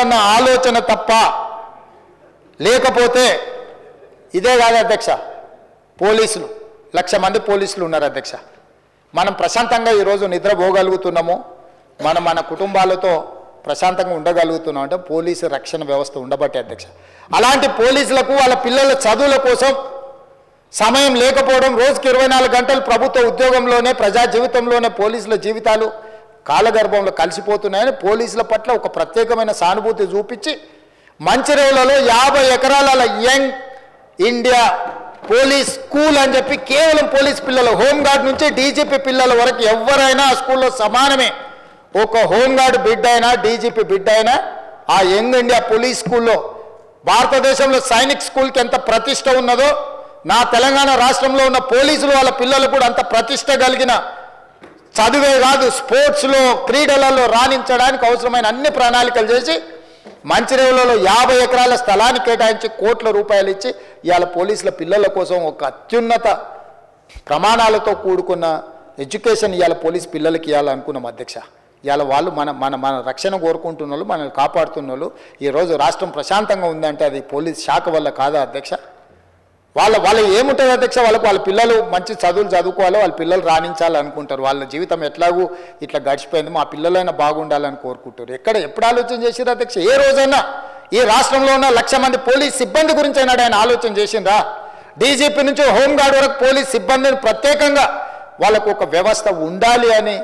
చేయాలన్న ఆలోచన తప్ప లేకపోతే ఇదే కాదు అధ్యక్ష. పోలీసులు 1,00,000 మంది పోలీసులు ఉన్నారు అధ్యక్ష. మనం ప్రశాంతంగా ఈరోజు నిద్రపోగలుగుతున్నాము, మన కుటుంబాలతో ప్రశాంతంగా ఉండగలుగుతున్నాం అంటే పోలీసు రక్షణ వ్యవస్థ ఉండబట్టే అధ్యక్ష. అలాంటి పోలీసులకు వాళ్ళ పిల్లల చదువుల కోసం సమయం లేకపోవడం, రోజుకి 24 గంటలు ప్రభుత్వ ఉద్యోగంలోనే ప్రజా జీవితంలోనే పోలీసుల జీవితాలు కాలగర్భంలో కలిసిపోతున్నాయని పోలీసుల పట్ల ఒక ప్రత్యేకమైన సానుభూతి చూపించి మంచిర్యాలలో 50 ఎకరాల యంగ్ ఇండియా పోలీస్ స్కూల్ అని చెప్పి కేవలం పోలీస్ పిల్లలు, హోంగార్డ్ నుంచి డీజీపీ పిల్లల వరకు ఎవరైనా ఆ స్కూల్లో సమానమే. ఒక హోంగార్డ్ బిడ్డ అయినా డీజీపీ బిడ్డ అయినా ఆ యంగ్ ఇండియా పోలీస్ స్కూల్లో భారతదేశంలో సైనిక్ స్కూల్కి ఎంత ప్రతిష్ట ఉన్నదో నా తెలంగాణ రాష్ట్రంలో ఉన్న పోలీసులు వాళ్ళ పిల్లలు కూడా అంత ప్రతిష్ట కలిగిన చదువే కాదు స్పోర్ట్స్లో క్రీడలలో రాణించడానికి అవసరమైన అన్ని ప్రణాళికలు చేసి మంచిర్యాలలో 50 ఎకరాల స్థలాన్ని కేటాయించి కోట్ల రూపాయలు ఇచ్చి ఇవాళ పోలీసుల పిల్లల కోసం ఒక అత్యున్నత ప్రమాణాలతో కూడుకున్న ఎడ్యుకేషన్ ఇవాళ పోలీస్ పిల్లలకి ఇవ్వాలనుకున్నాం అధ్యక్ష. ఇవాళ వాళ్ళు మన రక్షణ కోరుకుంటున్న వాళ్ళు, మనల్ని కాపాడుతున్న వాళ్ళు. ఈరోజు రాష్ట్రం ప్రశాంతంగా ఉందంటే అది పోలీస్ శాఖ వల్ల కాదా అధ్యక్ష? వాళ్ళ ఏముంటుంది అధ్యక్ష? వాళ్ళ పిల్లలు మంచి చదువులు చదువుకోవాలి, వాళ్ళ పిల్లలు రాణించాలనుకుంటారు. వాళ్ళ జీవితం ఎట్లాగూ ఇట్లా గడిచిపోయింది, మా పిల్లలైనా బాగుండాలని కోరుకుంటారు. ఎప్పుడు ఆలోచన చేసిరా అధ్యక్ష? ఏ రోజైనా ఈ రాష్ట్రంలో ఉన్న 1,00,000 మంది పోలీస్ సిబ్బంది గురించి అయినా ఆయన ఆలోచన చేసిందా? డీజీపీ నుంచి హోంగార్డ్ వరకు పోలీస్ సిబ్బందిని ప్రత్యేకంగా వాళ్ళకు ఒక వ్యవస్థ ఉండాలి అని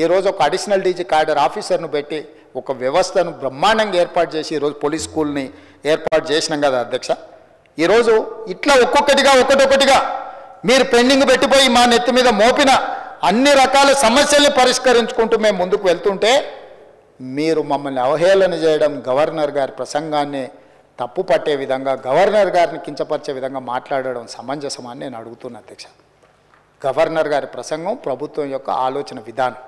ఈరోజు ఒక అడిషనల్ డీజీ క్యాడర్ ఆఫీసర్ను పెట్టి ఒక వ్యవస్థను బ్రహ్మాండంగా ఏర్పాటు చేసి ఈరోజు పోలీస్ స్కూల్ని ఏర్పాటు చేసినాం కదా అధ్యక్ష. ఈరోజు ఇట్లా ఒక్కొక్కటిగా మీరు పెండింగ్ పెట్టిపోయి మా నెత్తి మీద మోపిన అన్ని రకాల సమస్యల్ని పరిష్కరించుకుంటూ మేము ముందుకు వెళ్తుంటే మీరు మమ్మల్ని అవహేళన చేయడం, గవర్నర్ గారి ప్రసంగాన్ని తప్పు పట్టే విధంగా, గవర్నర్ గారిని కించపరిచే విధంగా మాట్లాడడం సమంజసమని నేను అడుగుతున్నా అధ్యక్ష. గవర్నర్ గారి ప్రసంగం ప్రభుత్వం యొక్క ఆలోచన విధానం,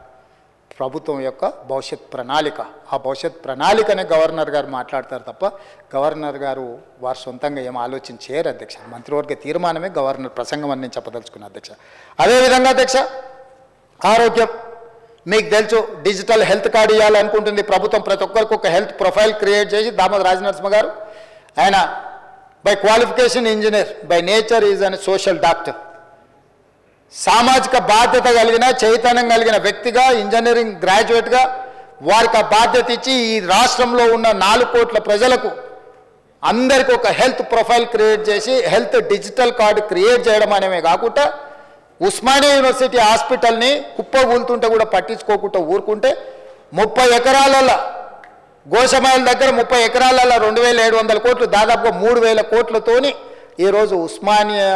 ప్రభుత్వం యొక్క భవిష్యత్ ప్రణాళిక. ఆ భవిష్యత్ ప్రణాళికనే గవర్నర్ గారు మాట్లాడతారు తప్ప గవర్నర్ గారు వారు సొంతంగా ఏం ఆలోచన చేయరు అధ్యక్ష. మంత్రివర్గ తీర్మానమే గవర్నర్ ప్రసంగం అని నేను చెప్పదలుచుకున్నాను అధ్యక్ష. అదేవిధంగా అధ్యక్ష, ఆరోగ్యం మీకు తెలుసు, డిజిటల్ హెల్త్ కార్డు ఇవ్వాలనుకుంటుంది ప్రభుత్వం. ప్రతి ఒక్కరికి ఒక హెల్త్ ప్రొఫైల్ క్రియేట్ చేసి దామోదర్ రాజనరసింహ గారు, ఆయన by qualification engineer, by nature is an social doctor, సామాజిక బాధ్యత కలిగిన చైతన్యం కలిగిన వ్యక్తిగా, ఇంజనీరింగ్ గ్రాడ్యుయేట్గా వారికి ఆ బాధ్యత ఇచ్చి ఈ రాష్ట్రంలో ఉన్న 4 కోట్ల ప్రజలకు అందరికీ ఒక హెల్త్ ప్రొఫైల్ క్రియేట్ చేసి హెల్త్ డిజిటల్ కార్డు క్రియేట్ చేయడం అనేవి కాకుండా ఉస్మానియా యూనివర్సిటీ హాస్పిటల్ని కుప్పగూలుతుంటే కూడా పట్టించుకోకుండా ఊరుకుంటే 30 ఎకరాలలో గోషమాయిల దగ్గర 30 ఎకరాలలో 2,700 కోట్లు, దాదాపుగా 3,000 కోట్లతోని ఈరోజు ఉస్మానియా